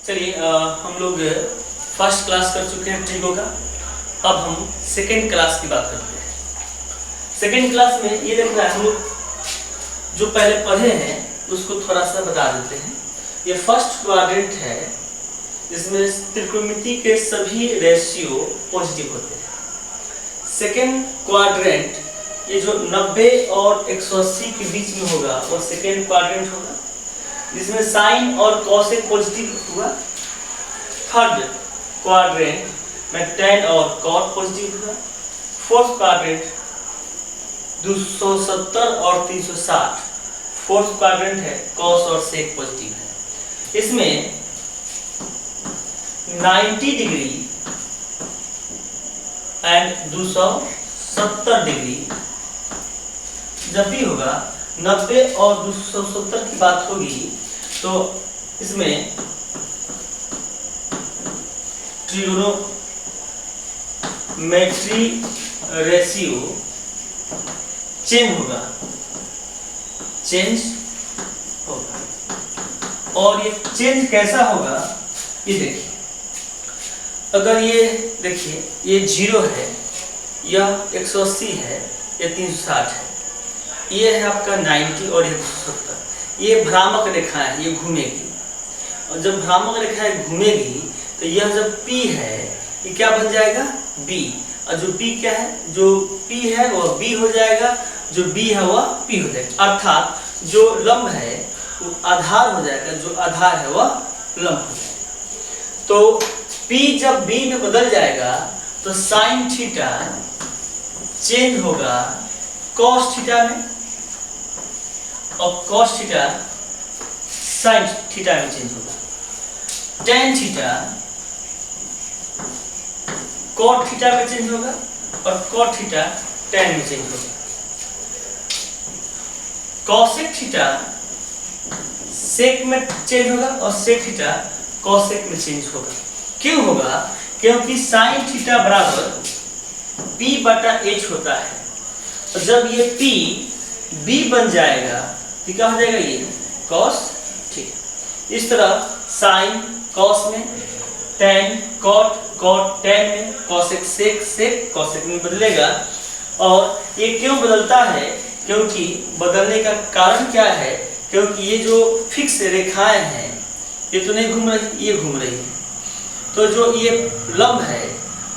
चलिए हम लोग फर्स्ट क्लास कर चुके हैं ट्रिगो का। अब हम सेकेंड क्लास की बात करते हैं। सेकेंड क्लास में ये देख रहा है, हम लोग जो पहले पढ़े हैं उसको थोड़ा सा बता देते हैं। ये फर्स्ट क्वाड्रेंट है, इसमें त्रिकोणमिति के सभी रेशियो पॉजिटिव होते हैं। सेकेंड क्वाड्रेंट ये जो 90 और 180 के बीच में होगा वो सेकेंड क्वाड्रेंट होगा, जिसमें साइन और कॉसेक पॉजिटिव हुआ। थर्ड क्वाड्रेंट में tan और cot पॉजिटिव हुआ। फोर्थ क्वाड्रेंट 270 और 360 फोर्थ क्वाड्रेंट है, cos और sec पॉजिटिव है। इसमें 90 डिग्री एंड 270 डिग्री जब भी होगा, 90 और 270 की बात होगी तो इसमें ट्रिगोनोमेट्री रेशियो चेंज होगा और ये चेंज कैसा होगा ये देखिए। अगर ये देखिए ये 0 है, यह 180 है, यह 360 है, ये है आपका 90 और यह 270। ये भ्रामक रेखा है, ये घूमेगी और जब भ्रामक रेखा घूमेगी तो यह जब P है ये क्या बन जाएगा B, और जो P क्या है, जो P है वह B हो जाएगा, जो B है वह P हो जाएगा। अर्थात जो लंब है वो आधार हो जाएगा, जो आधार है वह लंब हो जाएगा। तो P जब B में बदल जाएगा तो साइन थीटा चेंज होगा कॉस थीटा में और कॉस थीटा साइन थीटा में चेंज होगा। टेन थीटा कॉट थीटा में चेंज होगा और कॉट थीटा टेन में चेंज होगा। कॉसेक थीटा सेक में चेंज होगा और सेक थीटा कॉसेक में चेंज होगा। क्यों होगा? क्योंकि साइन थीटा बराबर P बटा H होता है, और जब ये P B बन जाएगा तो क्या हो जाएगा, ये कॉस थीटा। इस तरह साइन कॉस में, टेन कॉट, कॉट टेन में, कॉसेक सेक, सेक कॉसेक में बदलेगा। और ये क्यों बदलता है? क्योंकि बदलने का कारण क्या है? क्योंकि ये जो फिक्स रेखाएं हैं ये तो नहीं घूम रही, ये घूम रही है। तो जो ये लंब है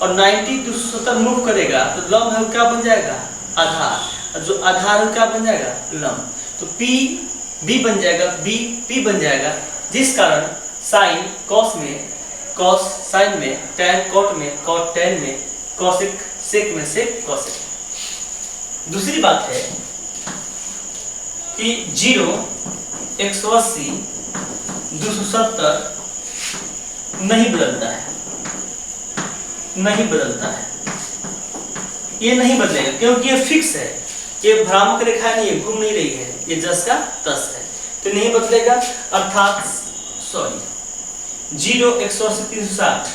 और 90 270 मूव करेगा तो लंब है क्या बन जाएगा, आधार, और जो आधार है क्या बन जाएगा, लंब। तो P B बन जाएगा, B P बन जाएगा, जिस कारण साइन कॉस में, कॉस साइन में, टैन कॉट में, कॉट टैन में, कॉसेक सेक में, सेक कॉसेक। दूसरी बात है कि 0 180 270 नहीं बदलता है, नहीं बदलता है, ये नहीं बदलेगा क्योंकि ये फिक्स है, ये भ्रामक रेखा नहीं है, घूम नहीं रही है, ये जस का तस है, तो नहीं बदलेगा। अर्थात 0 180 360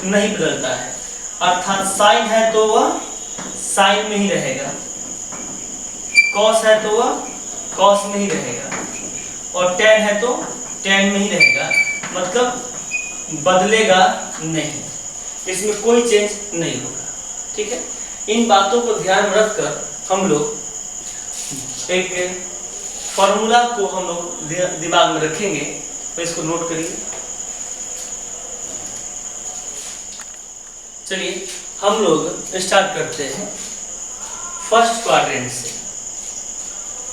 नहीं बदलता है, अर्थात साइन है तो वह साइन में ही रहेगा, कॉस है तो वह कॉस में ही रहेगा, और टेन है तो टेन में ही रहेगा, मतलब बदलेगा नहीं, इसमें कोई चेंज नहीं होगा। ठीक है, इन बातों को ध्यान में रखकर हम लोग एक फॉर्मूला को हम लोग दिमाग में रखेंगे, तो इसको नोट करिए। चलिए हम लोग स्टार्ट करते हैं फर्स्ट क्वाड्रेंट से।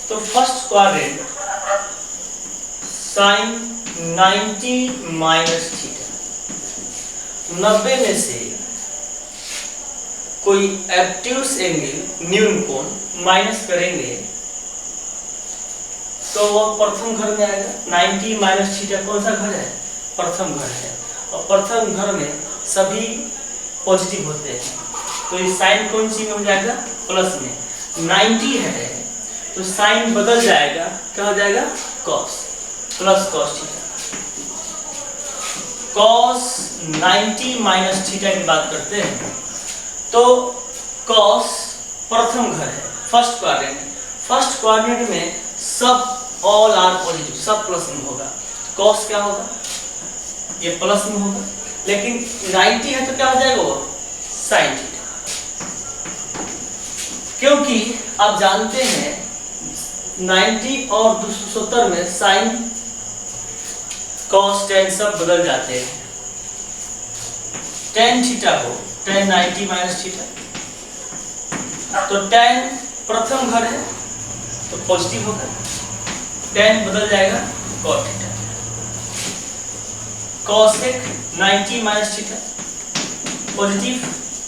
तो first quadrant sine 90 minus theta, 90 में से कोई एब्ट्यूस एंगल न्यून कोण माइनस करेंगे तो वह प्रथम घर में आएगा। 90 माइनस थीटा कौन सा घर है, प्रथम घर है, और प्रथम घर में सभी पॉजिटिव होते हैं, तो ये साइन कौन सी में हो जाएगा, प्लस में। 90 है तो साइन बदल जाएगा, क्या हो जाएगा, cos, plus cos theta. Cos 90 minus theta की बात करते हैं तो कॉस प्रथम घर है, फर्स्ट क्वाड्रेंट। फर्स्ट क्वाड्रेंट में सब ऑल आर पॉजिटिव, सब प्लस में होगा। कॉस क्या होगा, ये प्लस में होगा, लेकिन 90 है तो क्या हो जाएगा वो साइन थीटा, क्योंकि आप जानते हैं 90 और 270 में साइन कॉस टेन सब बदल जाते हैं। टेन थीटा हो टेन 90 माइनस थीटा, तो टेन प्रथम घर है तो पॉजिटिव होगा, टेन बदल जाएगा cot theta, cosec 90 minus theta positive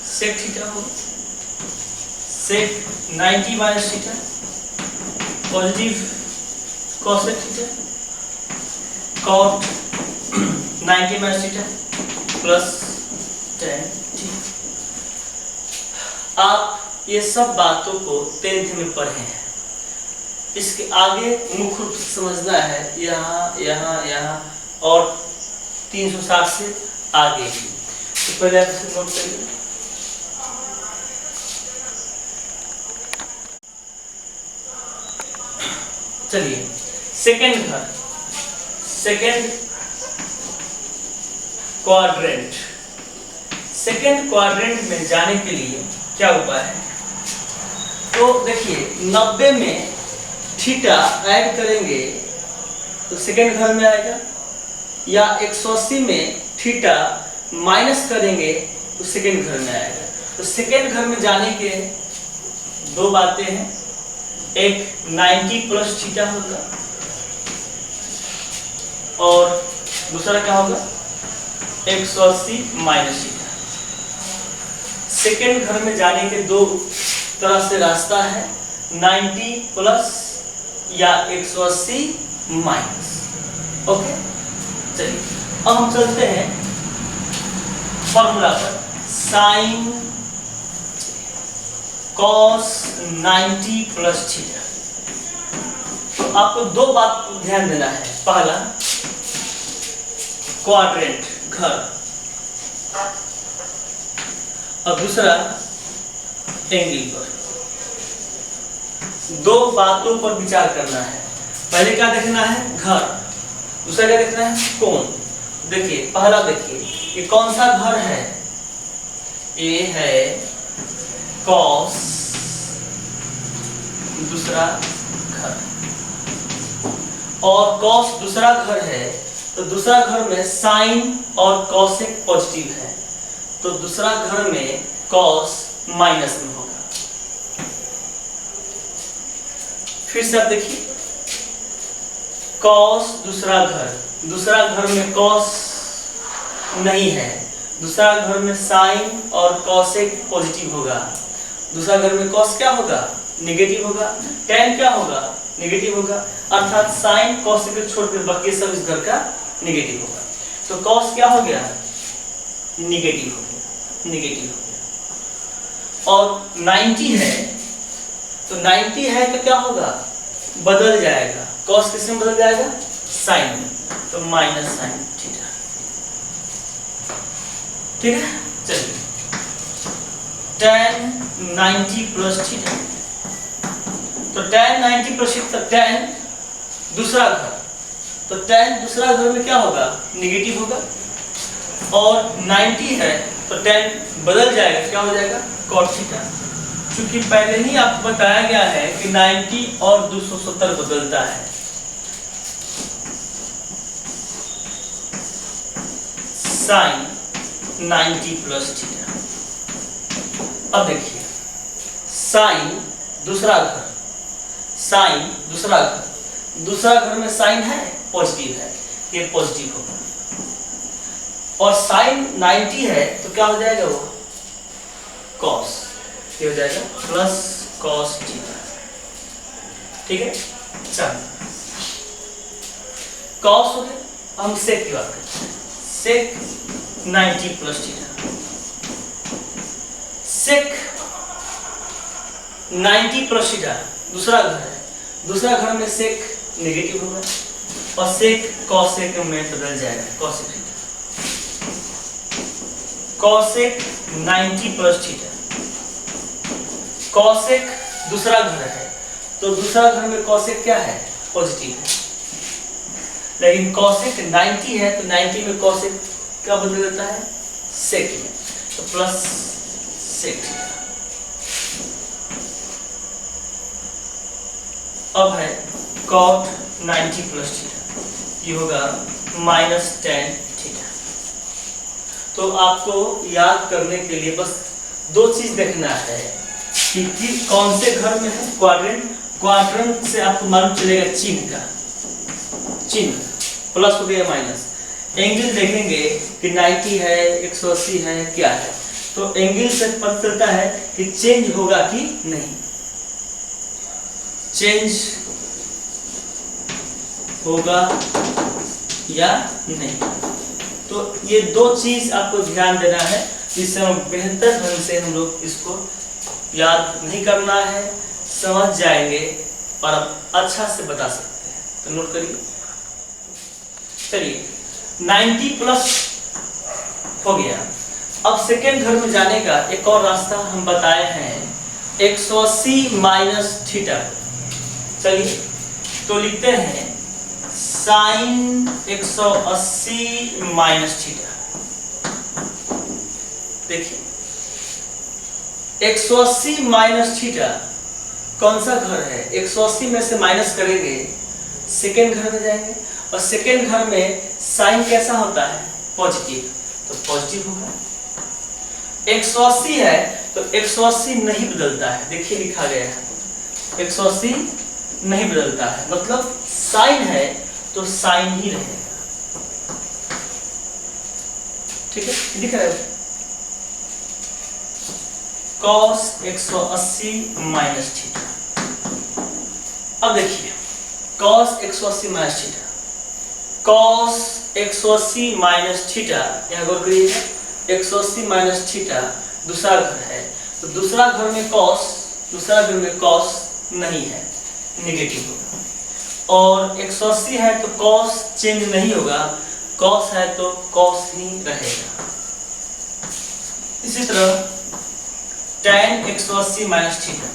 sec theta होगा, sec 90 minus theta positive cosec theta, cot 90 minus theta plus tan theta. आप ये सब बातों को 10th में पढ़े हैं, इसके आगे मुख्य रूप से समझना है यहाँ यहाँ यहाँ और 360 से आगे ही। तो पहले आप इसे नोट करिए। चलिए सेकेंड घर, सेकेंड क्वाड्रेंट, सेकेंड क्वाड्रेंट में जाने के लिए क्या उपाय है? तो देखिए 90 में थीटा ऐड करेंगे तो सेकेंड घर में आएगा, या 180 में थीटा माइनस करेंगे तो सेकेंड घर में आएगा। तो सेकेंड घर में जाने के दो बातें हैं, एक 90 प्लस थीटा होगा और दूसरा क्या होगा 180 माइनस थीटा। सेकेंड घर में जाने के दो तरह से रास्ता है, 90 प्लस या 180 माइनस। ओके, चलिए अब हम चलते हैं फॉर्मूला पर। Sine cos 90 plus theta. तो आपको दो बात ध्यान देना है, पहला क्वाड्रेंट घर और दूसरा एंगल पर। दो बातों पर विचार करना है। पहले क्या देखना है घर, दूसरा क्या देखना है कोण। देखिए पहला देखिए ये कौन सा घर है, ये है कॉस, दूसरा घर, और कॉस दूसरा घर है तो दूसरा घर में साइन और कॉसेक पॉजिटिव है, तो दूसरा घर में कॉस माइनस में होगा। फिर से आप देखिए कॉस दूसरा घर में कॉस नहीं है, दूसरा घर में साइन और कॉसेक पॉजिटिव होगा, दूसरा घर में कॉस क्या होगा नेगेटिव होगा, टेन क्या होगा नेगेटिव होगा, अर्थात साइन कॉसेक को छोड़कर बाकी सब इस घर का नेगेटिव होगा। तो कॉस क्या हो गया नेगेटिव हो गया, और 90 है तो 90 है तो क्या होगा बदल जाएगा, कॉस किसमें बदल जाएगा साइन में, तो माइनस साइन थीटा। ठीक है, चलिए tan 90 प्लस थीटा। तो tan 90 प्लस थीटा, tan दूसरा घर, तो tan दूसरा घर में क्या होगा नेगेटिव होगा, और 90 है तो tan बदल जाएगा, क्या हो जाएगा cot थीटा। चूंकि पहले ही आपको बताया गया है कि 90 और 270 बदलता है, साइन 90 प्लस थीटा। अब देखिए साइन दूसरा घर, साइन दूसरा घर, दूसरा घर में साइन है पॉजिटिव है, ये पॉजिटिव होगा, और साइन 90 है तो क्या हो जाएगा वो कॉस, ये हो जाएगा प्लस कॉस थीटा। ठीक है, चल कॉस हो गया। हम सेक की बात करते हैं, सेक 90 प्लस थीटा। सेक 90 प्लस थीटा दूसरा घर है, दूसरा घर में सेक नेगेटिव होगा और सेक कॉसेक में बदल जाएगा cosec theta. Cosec 90 plus theta, cosec दूसरा घर है तो दूसरा घर में कॉसेक क्या है पॉजिटिव है, लेकिन कॉसेक 90 है तो 90 में कॉसेक क्या बदल देता है, सेक में, तो प्लस सेक थीटा। अब है कॉट 90 प्लस थीटा, ये होगा -tan थीटा। तो आपको याद करने के लिए बस दो चीज देखना है कि कौन से घर में है क्वाड्रेंट। क्वाड्रेंट से आपको मालूम चलेगा चिन्ह का, चिन्ह प्लस हो गया माइनस। एंगल देखेंगे कि 90 है 180 है क्या है, तो एंगल से पता चलता है कि चेंज होगा कि नहीं, चेंज होगा या नहीं। तो ये दो चीज आपको ध्यान देना है, जिससे हम बेहतर ढंग से हम लोग इसको याद नहीं करना है, समझ जाएंगे और अच्छा से बता सकते हैं। तो नोट करिए। चलिए 90 प्लस हो गया। अब सेकेंड घर में जाने का एक और रास्ता हम बताए हैं, 180 माइनस थीटा। चलिए तो लिखते हैं साइन 180 माइनस थीटा। देखिए 180 माइनस थीटा कौन सा घर है, 180 में से माइनस करेंगे सेकेंड घर में जाएंगे, और सेकेंड घर में साइन कैसा होता है, पॉजिटिव, तो पॉजिटिव होगा। 180 है तो 180 नहीं बदलता है, देखिए लिखा गया है 180 नहीं बदलता है, मतलब साइन है तो साइन ही रहेगा। ठीक है, दिख रहा है cos 180 माइनस थीटा। अब देखिए cos 180 minus theta, cos 180 minus theta, यहाँ गौर करिएगा 180 माइनस थीटा दूसरा घर है, तो दूसरा घर में cos, दूसरा घर में cos नहीं है, नेगेटिव होगा। और 180 है तो cos चेंज नहीं होगा, cos है तो cos ही रहेगा। इसी तरह tan 180 माइनस थीटा,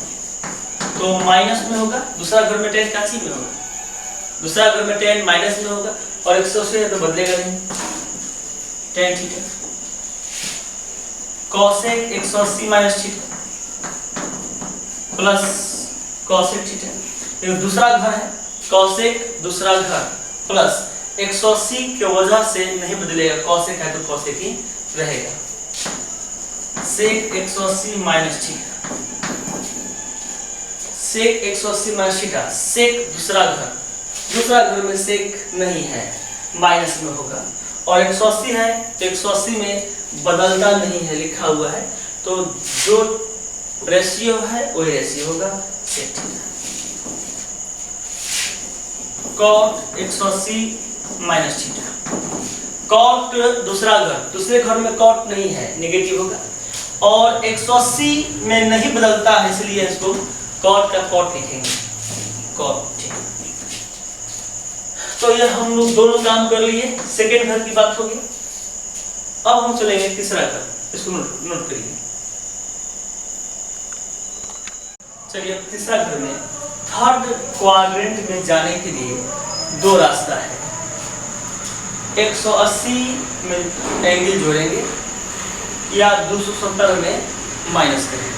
तो माइनस में होगा, दूसरा घर में tan काची में होगा, दूसरा घर में tan माइनस में होगा, और 180 है तो बदलेगा नहीं, tan theta. cosec 180 minus theta plus cosec theta, ये दूसरा घर है, cosec दूसरा घर प्लस 180 की वजह से नहीं बदलेगा, cosec है तो cosec ही रहेगा। sec 180 minus theta, sec 180 minus theta, sec दूसरा घर, दूसरा घर में sec नहीं है, माइनस में होगा, और 180 है तो 180 में बदलता नहीं है, लिखा हुआ है, तो जो रेशियो है वही रेशियो होगा, sec theta. cot 180 minus theta, cot दूसरा घर, दूसरे घर में cot नहीं है, नेगेटिव होगा, और 180 में नहीं बदलता है, इसलिए इसको cot का cot लिखेंगे, cot। ठीक, तो ये हम लोग दोनों काम कर लिए, सेकेंड घर की बात होगी। अब हम चलेंगे तीसरा घर, इसको नोट करिए। चलिए अब तीसरा घर में थर्ड क्वाड्रेंट में जाने के लिए दो रास्ता है, 180 में एंगल जोड़ेंगे या 270 में माइनस करेंगे,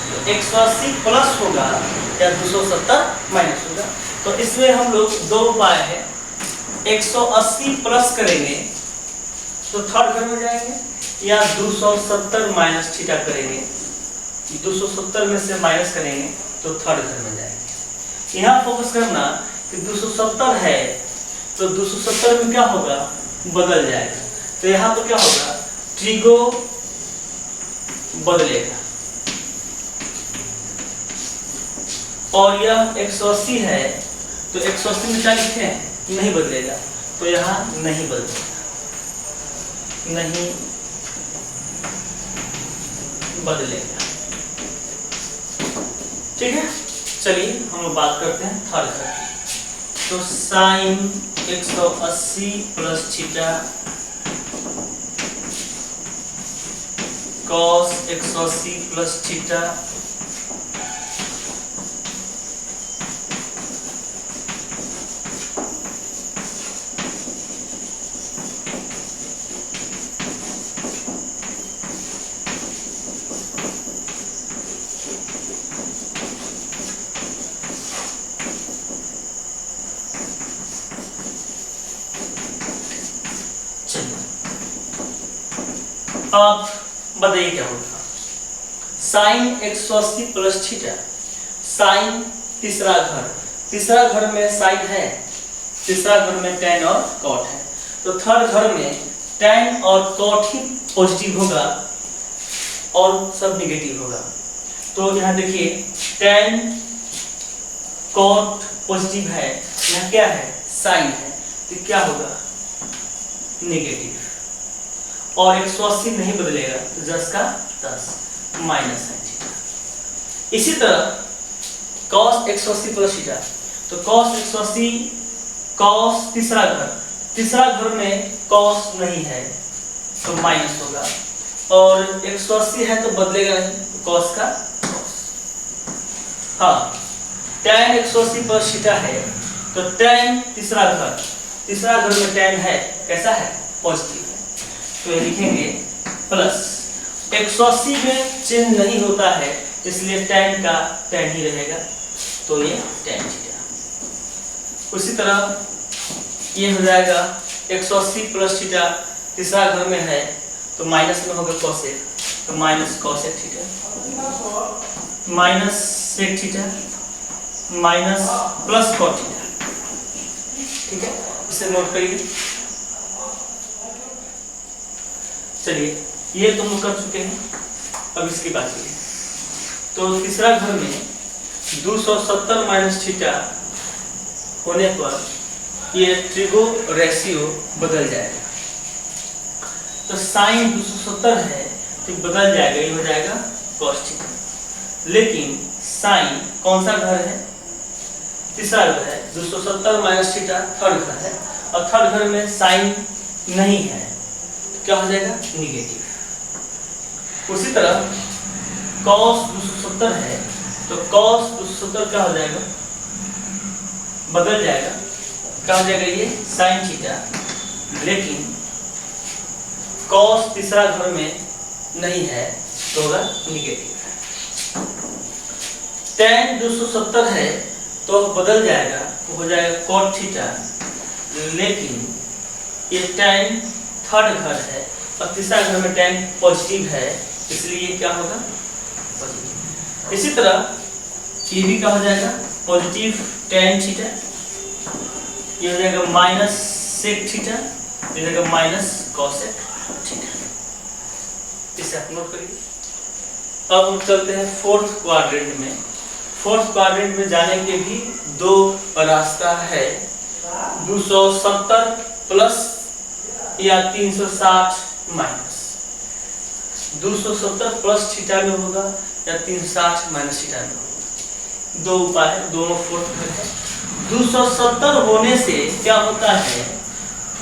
तो 180 प्लस होगा या 270 माइनस होगा। तो इसमें हम लोग दो उपाय है, 180 प्लस करेंगे तो थर्ड घर में जाएंगे, या 270 माइनस थीटा करेंगे, 270 में से माइनस करेंगे तो थर्ड घर में जाएंगे। यहाँ फोकस करना कि 270 है तो 270 में क्या होगा, बदल जाएगा, तो यहाँ पर क्या होगा, ट्रिगो बदलेगा, और यह 180 है तो 180 में क्या लिखे हैं, नहीं बदलेगा, तो यहाँ नहीं बदलेगा, नहीं बदलेगा। ठीक है, चलिए हम बात करते हैं थर्ड घर की। तो sine 180 plus theta cos 180 plus theta अब बताइए क्या होगा। साइन 180 प्लस थीटा, साइन तीसरा घर में साइन है, तीसरा घर में tan और cot है, तो थर्ड घर में tan और cot ही पॉजिटिव होगा और सब निगेटिव होगा। तो यहाँ देखिए tan cot पॉजिटिव है, यहाँ क्या है साइन है, तो क्या होगा निगेटिव, और 180 नहीं बदलेगा तो 10 का 10 माइनस साइन थीटा। इसी तरह cos 180 प्लस थीटा, तो cos 180 cos तीसरा घर में cos नहीं है तो माइनस होगा, और 180 है तो बदलेगा नहीं, तो cos का cos। हाँ, tan 180 प्लस थीटा है, तो tan तीसरा घर में tan है, कैसा है पॉजिटिव है, तो ये लिखेंगे प्लस 180 में चिन्ह नहीं होता है इसलिए tan का tan ही रहेगा, तो ये tan थीटा। उसी तरह ये हो जाएगा 180 प्लस थीटा, तीसरा घर में है तो माइनस में होगा कोसेक, तो minus cosec theta, minus sec theta minus plus cot theta. ठीक है, इसे नोट करिए। चलिए ये तुम लोग कर चुके हैं, अब इसकी बात करिए। तो तीसरा घर में 270 माइनस थीटा होने पर ये ट्रिगो रेशियो बदल जाएगा, तो साइन 270 है तो बदल जाएगा, ये हो जाएगा कॉस थीटा। लेकिन साइन कौन सा घर है, तीसरा घर है, 270 माइनस थीटा थर्ड घर है, और थर्ड घर में साइन नहीं है, क्या हो जाएगा निगेटिव। उसी तरह cos 270 है तो cos 270 क्या हो जाएगा, बदल जाएगा, क्या हो जाएगा ये sin थीटा, लेकिन cos तीसरा घर में नहीं है तो होगा निगेटिव। tan 270 है तो बदल जाएगा, तो हो जाएगा cot थीटा, लेकिन ये tan थर्ड घर है और तीसरा घर में tan पॉजिटिव है, इसलिए ये क्या होगा पॉजिटिव। इसी तरह ये भी क्या हो जाएगा पॉजिटिव tan थीटा, ये हो जाएगा माइनस सेक थीटा, ये हो जाएगा माइनस कोसेक थीटा। इसे आप नोट करिए। अब हम चलते हैं फोर्थ क्वाड्रेंट में। फोर्थ क्वाड्रेंट में जाने के भी दो रास्ता है, 270 प्लस या 360 माइनस। 270 प्लस थीटा में होगा या 360 माइनस थीटा में होगा, दो उपाय है, दोनों फोर्थ में है। 270 होने से क्या होता है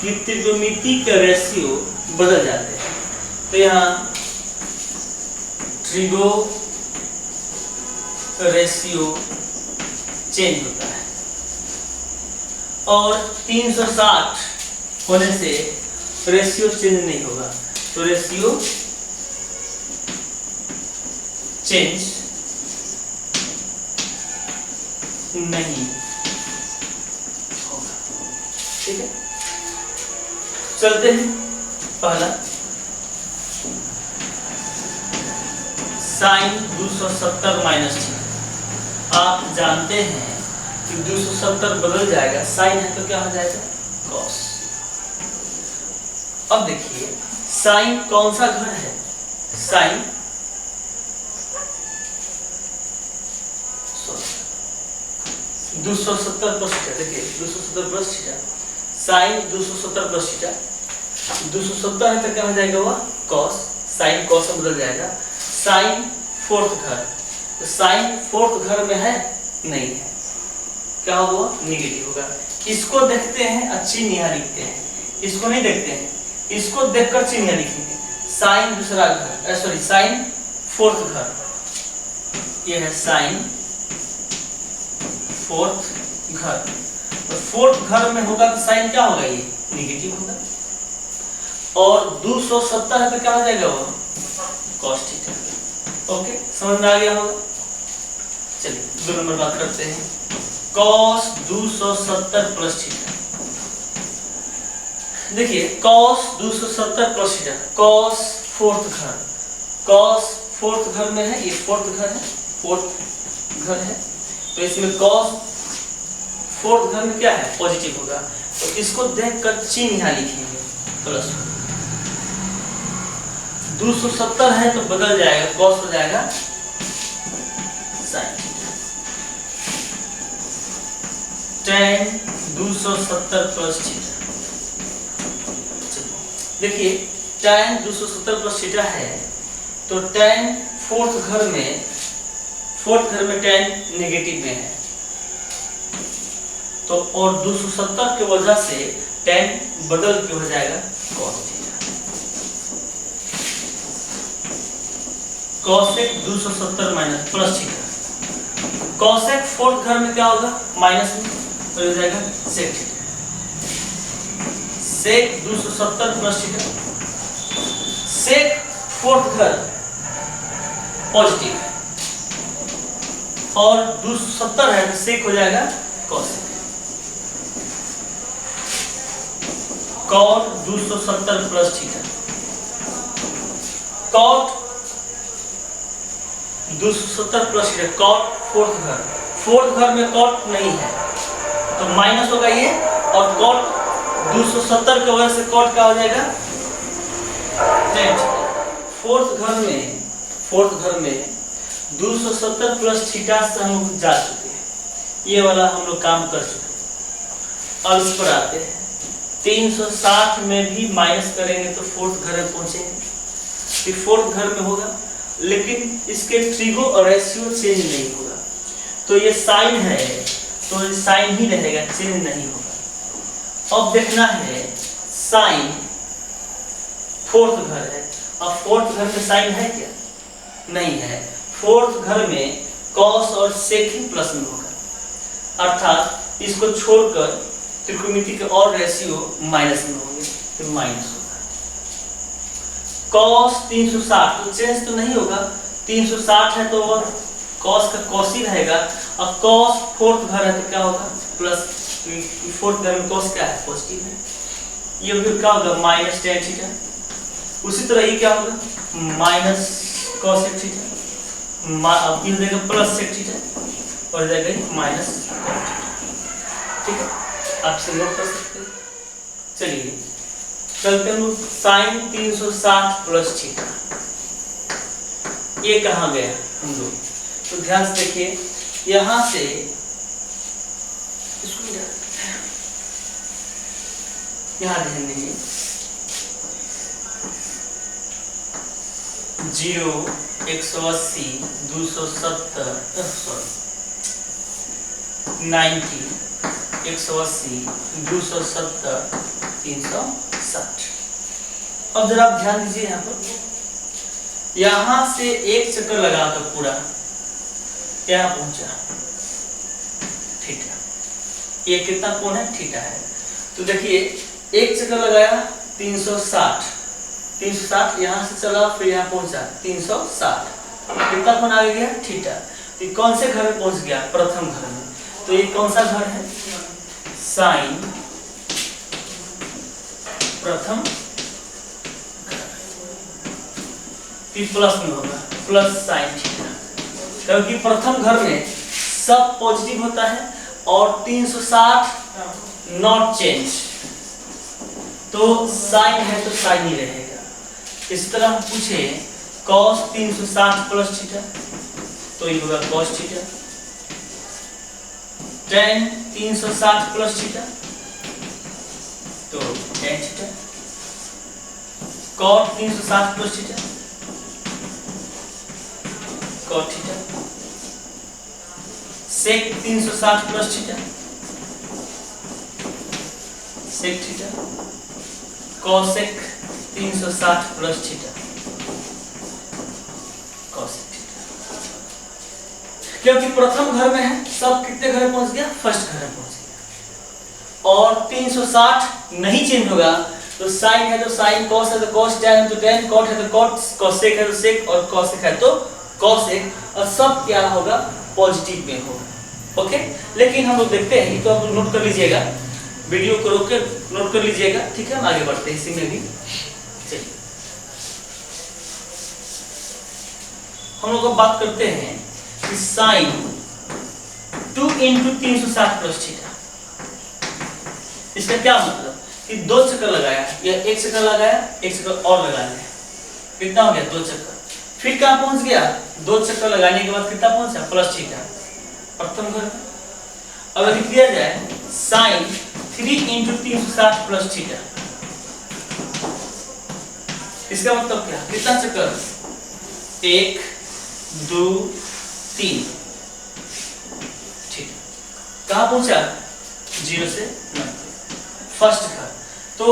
कि त्रिकोणमिति के रेशियो बदल जाते हैं, तो यहाँ ट्रिगो रेशियो चेंज होता है, और 360 होने से रेशियो चेंज नहीं होगा, तो रेशियो चेंज नहीं होगा। ठीक है, चलते हैं पहला साइन 270 माइनस थीटा। आप जानते हैं कि 270 बदल जाएगा, साइन है तो क्या हो जाएगा कॉस। अब देखिए साइन कौन सा घर है, साइन 270 प्लस थीटा, देखिए 270 plus theta, sine 270 plus theta, 270 है तो क्या हो जाएगा वह कॉस, साइन कॉस में बदल जाएगा। साइन फोर्थ घर, तो साइन फोर्थ घर में है नहीं है, क्या होगा निगेटिव होगा। इसको देखते हैं अच्छी निहा लिखते हैं, इसको नहीं देखते हैं, इसको देखकर चिन्ह लिखेंगे। साइन दूसरा घर, सॉरी साइन फोर्थ घर, ये है साइन फोर्थ घर, तो फोर्थ घर में होगा तो साइन क्या होगा ये निगेटिव होगा, और 270 है तो क्या हो जाएगा वो कॉस थीटा। ओके, समझ में आ गया होगा। चलिए 2 नंबर बात करते हैं, cos 270 प्लस थीटा। देखिए cos 270 plus theta, cos fourth घर, कॉस फोर्थ घर में है, ये फोर्थ घर है, फोर्थ घर है, तो इसमें कॉस फोर्थ घर में क्या है, पॉजिटिव होगा। तो इसको देखकर चिन्ह यहाँ लिखेंगे प्लस। 270 है तो बदल जाएगा, कॉस हो जाएगा साइन। tan 270 plus theta. देखिए tan 270 प्लस थीटा है तो tan फोर्थ घर में tan नेगेटिव में है, तो और 270 की वजह से tan बदल के हो जाएगा cos theta. cosec 270 minus plus theta. cosec fourth घर में क्या होगा, माइनस में, तो हो जाएगा sec theta. sec 270 plus theta. sec fourth घर पॉजिटिव है और 270 है तो sec हो जाएगा cosec। cot 270 plus theta. cot 270 plus theta, cot fourth घर में cot नहीं है तो माइनस होगा ये, और cot 270 की वजह से cot क्या हो जाएगा, tan थीटा। फोर्थ घर में 270 प्लस थीटा से हम लोग जा चुके हैं, ये वाला हम लोग काम कर चुके हैं। अब इस पर आते हैं, 360 में भी माइनस करेंगे तो फोर्थ घर में पहुंचेंगे, फिर फोर्थ घर में होगा, लेकिन इसके ट्रिगो और रेशियो चेंज नहीं होगा। तो ये साइन है तो साइन ही रहेगा, चेंज नहीं होगा। अब देखना है साइन फोर्थ घर है, अब फोर्थ घर में साइन है क्या, नहीं है। फोर्थ घर में कॉस और सेक ही प्लस में होगा, अर्थात इसको छोड़कर त्रिकोणमिति के और रेशियो माइनस में होंगे, तो माइनस होगा। कॉस 360 तो चेंज तो नहीं होगा, 360 है तो कॉस का कॉस ही रहेगा, और कॉस फोर्थ घर है तो क्या होगा, प्लस। फोर्थ घर में कॉस क्या है, पॉजिटिव है, ये फिर क्या होगा, माइनस tan थीटा। उसी तरह ये क्या होगा, माइनस cosec थीटा, अब ये हो जाएगा प्लस sec थीटा और हो जाएगा माइनस cos थीटा। ठीक है, आप से नोट कर सकते हैं। चलिए चलते हैं साइन 360 प्लस थीटा, ये कहाँ गया हम लोग, तो ध्यान से देखिए, यहां से इसको यहां ध्यान दीजिए, 0 180 270 90 180 270 360। अब जरा आप ध्यान दीजिए, यहाँ पर यहां से एक चक्कर लगाकर पूरा क्या पहुंचा, थीटा। ये कितना कोण है, थीटा है। तो देखिए एक चक्कर लगाया 360 यहां से चला फिर यहां पहुंचा 360, कितना कोण आ गया, थीटा। तो कौन से घर में पहुंच गया, प्रथम घर में। तो ये कौन सा घर है, साइन प्रथम प्लस में होगा, प्लस साइन थीटा, क्योंकि प्रथम घर में सब पॉजिटिव होता है और 360 नॉट चेंज, तो साइन है तो साइन ही रहेगा। इस तरह हम पूछे cos 360 प्लस थीटा तो ये होगा cos theta, tan 360 plus theta तो tan theta, cot 360 plus theta cot theta, sec 360 plus theta sec theta, cosec 360 plus theta cosec theta. क्योंकि प्रथम घर में है, सब कितने घर में पहुंच गया, फर्स्ट घर में पहुंच गया, और 360 नहीं चेंज होगा, तो साइन है तो साइन, कॉस है तो कॉस, tan है तो tan, कॉट है तो कॉट, cosec है तो sec और cosec है तो cosec, और सब क्या होगा, पॉजिटिव में होगा। ओके, लेकिन हम लोग देखते हैं, तो आप नोट कर लीजिएगा, वीडियो को रोक कर नोट कर लीजिएगा, ठीक है। हम आगे बढ़ते हैं इसी में भी। चलिए हम लोग अब बात करते हैं कि साइन 2 इंटू 360 प्लस थीटा, इसका क्या मतलब कि 2 चक्कर लगाया या 1 चक्कर लगाया, 1 चक्कर और लगा लिया, कितना हो गया 2 चक्कर। फिर कहाँ पहुंच गया, 2 चक्कर लगाने के बाद कितना पहुंचा, प्लस थीटा प्रथम घर में। अब लिख दिया जाए साइन 3 इंटू 360 प्लस थीटा, इसका मतलब क्या, कितना चक्कर, 1 2 3, ठीक। कहाँ पहुंचा, 0 से 90, फर्स्ट घर। तो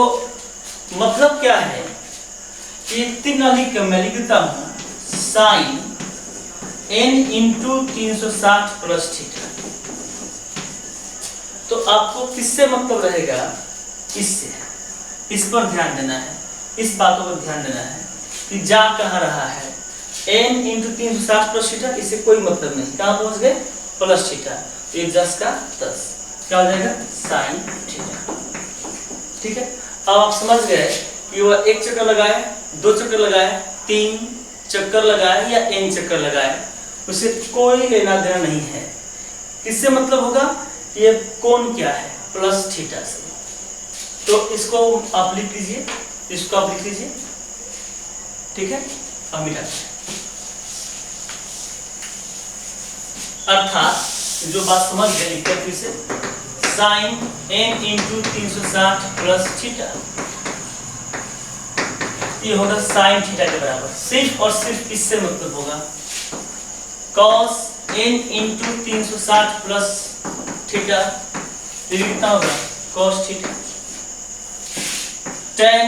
मतलब क्या है कि 3 मैं लिख देता हूं sine n into 360 plus theta. तो आपको किससे मतलब रहेगा, इससे, इस पर ध्यान देना है, इस बातों पर ध्यान देना है कि जा कहाँ रहा है, n इंटू 360 प्लस थीटा, इससे कोई मतलब नहीं, कहाँ पहुंच गए, प्लस थीटा, तो ये 10 का 10 क्या हो जाएगा, साइन थीटा, ठीक है। अब आप समझ गए कि वह 1 चक्कर लगाए, 2 चक्कर लगाए, 3 चक्कर लगाए या n चक्कर लगाए, उसे कोई लेना देना नहीं है। किससे मतलब होगा, ये कोण क्या है, प्लस थीटा से। तो इसको आप लिख लीजिए, इसको आप लिख लीजिए, ठीक है। अब मिटा अर्थात जो बात समझ गए, लिखते फिर से sine n into 360 plus theta, ये होगा साइन थीटा के बराबर, सिर्फ और सिर्फ इससे मतलब होगा cos n into 360 plus theta, ये कितना होगा, cos theta, tan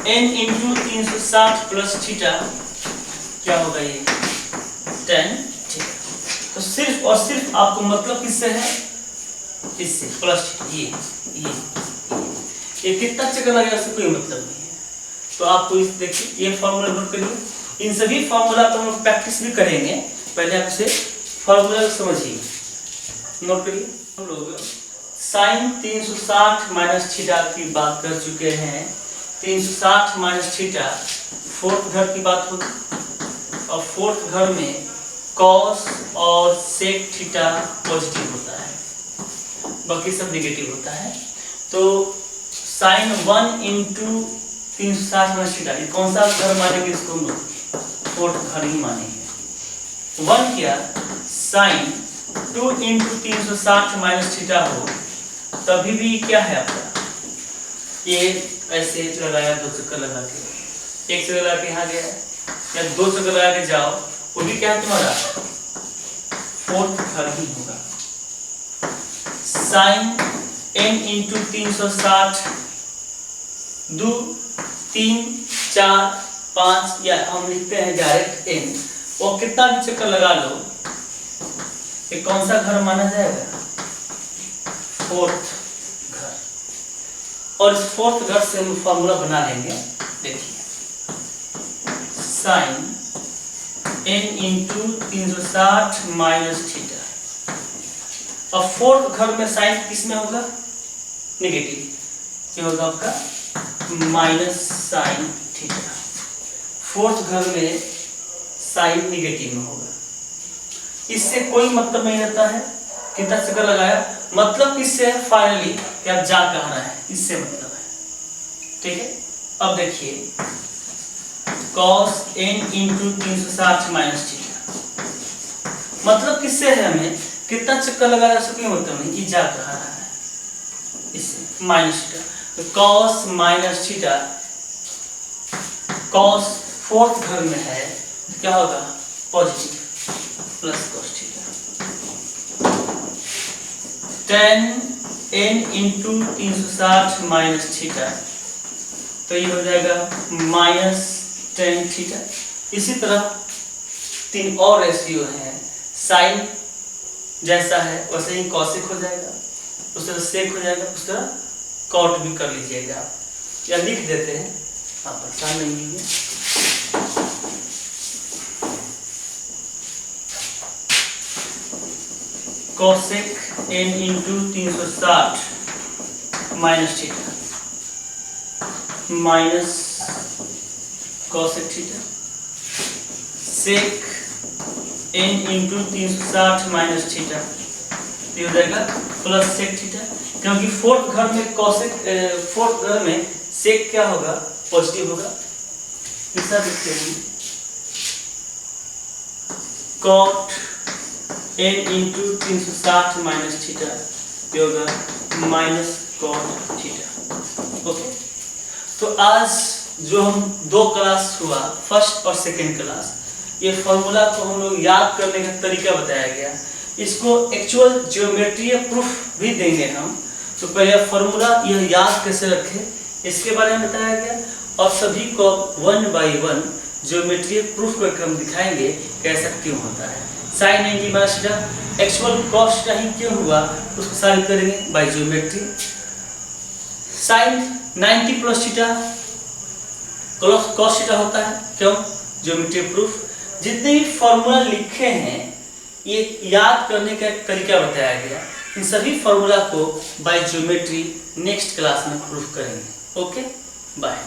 n into 360 plus theta क्या होगा, ये tan थीटा। तो सिर्फ और सिर्फ आपको मतलब किससे है, इससे, प्लस थीटा, ये कितना चक्कर लगेगा उससे कोई मतलब नहीं है। तो आपको इस देखिए, ये फॉर्मूला नोट करिए, इन सभी फॉर्मूला पर हम प्रैक्टिस भी करेंगे, पहले आप इसे फॉर्मूला समझिए, नोट करिए। हम लोग साइन 360 माइनस थीटा की बात कर चुके हैं, 360 माइनस थीटा फोर्थ घर की बात होगी, और फोर्थ घर में कॉस और सेक थीटा पॉजिटिव होता है, बाकी सब नेगेटिव होता है। तो साइन 1 इंटू 360 माइनस थीटा, ये कौन सा घर मानेंगे, इसको हम लोग फोर्थ घर ही मानेंगे। 1 क्या, साइन 2 इंटू 360 माइनस थीटा हो, तभी भी क्या है आपका, ये ऐसे लगाया, 2 चक्कर लगा के, 1 चक्कर लगा के यहाँ गया, या 2 चक्कर लगा के जाओ, वो भी क्या है तुम्हारा, फोर्थ घर ही होगा। साइन n इंटू 360 2 3 4 5, या हम लिखते हैं डायरेक्ट n, वो कितना भी चक्कर लगा लो, ये कौन सा घर माना जाएगा, फोर्थ घर। और इस फोर्थ घर से हम फॉर्मूला बना लेंगे, देखिए sine n into 360 minus theta. अब फोर्थ घर में साइन किस में होगा, नेगेटिव, क्या होगा आपका माइनस साइन थीटा। फोर्थ घर में साइन नेगेटिव में होगा, इससे कोई मतलब नहीं रहता है, कितना चक्कर लगाया, मतलब किससे है, फाइनली कि आप जा कहाँ रहे हैं, इससे मतलब है, ठीक है। अब देखिए cos n into 360 minus theta, मतलब किससे है, हमें कितना चक्कर लगाया, उसका मतलब नहीं, कि जा कहाँ रहा है, इससे माइनस थीटा। तो cos minus theta, cos fourth घर में है, तो क्या होगा, positive, plus cos theta. tan n into 360 minus theta, तो ये हो जाएगा माइनस tan थीटा। इसी तरह 3 और रेशियो हैं, साइन जैसा है वैसे ही कॉसिक हो जाएगा, उस तरह सेक हो जाएगा, उस तरह कॉट भी कर लीजिएगा, या लिख देते हैं, आप परेशान नहीं लीजिए। Cosec n into 360 minus theta, minus cosec theta, sec n into 360 minus theta, ये हो जाएगा प्लस सेक थीटा, क्योंकि फोर्थ घर में कॉसेक, फोर्थ घर में सेक क्या होगा, पॉजिटिव होगा। तीसरा देखते हैं cot n into 360 minus theta, ये होगा माइनस कॉट थीटा। ओके, तो आज जो हम दो क्लास हुआ, फर्स्ट और सेकेंड क्लास, ये फॉर्मूला को हम लोग याद करने का तरीका बताया गया। इसको एक्चुअल ज्योमेट्री प्रूफ भी देंगे हम, तो पहले फॉर्मूला यह याद कैसे रखें इसके बारे में बताया गया, और सभी को 1 बाई 1 ज्योमेट्री प्रूफ करके हम दिखाएंगे कैसा क्यों होता है। Sine angle minus theta, actual cos theta ही क्यों हुआ उसको सॉल्व करेंगे by geometry. Sine 90 plus theta cos theta होता है, क्यों, ज्योमेट्री प्रूफ। जितने भी फॉर्मूला लिखे हैं ये याद करने का तरीका बताया गया, इन सभी फॉर्मूला को बाय ज्योमेट्री नेक्स्ट क्लास में प्रूफ करेंगे। Okay, bye.